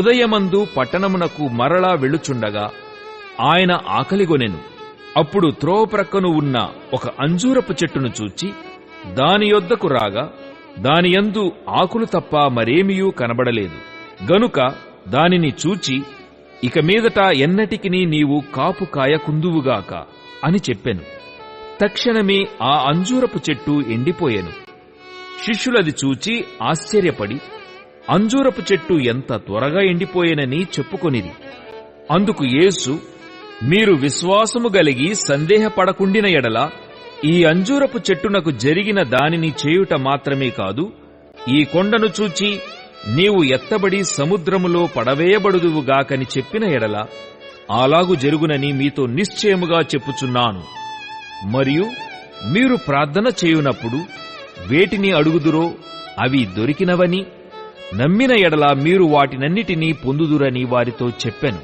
ఉదయమందు పట్టణమునకు మరలా వెళ్ళుచుండగా ఆయన ఆకలిగొనెను. అప్పుడు త్రోవ ప్రక్కను ఉన్న ఒక అంజూరపు చెట్టును చూచి దాని యొద్దకు రాగా దానియందు ఆకులు తప్ప మరేమియూ కనబడలేదు. గనుక దానిని చూచి, ఇక మీదట ఎన్నటికినీ నీవు కాపు కాయకుందువుగాక అని చెప్పెను. తక్షణమే ఆ అంజూరపు చెట్టు ఎండిపోయెను. శిష్యులది చూచి ఆశ్చర్యపడి అంజూరపు చెట్టు ఎంత త్వరగా ఎండిపోయెనని చెప్పుకొనిరి. అందుకు యేసు, మీరు విశ్వాసము గలిగి సందేహపడకుండిన ఎడల ఈ అంజూరపు చెట్టునకు జరిగిన దానిని చేయుట మాత్రమే కాదు, ఈ కొండను చూచి నీవు ఎత్తబడి సముద్రములో పడవేయబడుదువుగాకని చెప్పిన ఎడల అలాగు జరుగునని మీతో నిశ్చయముగా చెప్పుచున్నాను. మరియు మీరు ప్రార్థన చేయునప్పుడు వేటిని అడుగుదురో అవి దొరికినవని నమ్మిన ఎడల మీరు వాటినన్నిటినీ పొందుదురని వారితో చెప్పెను.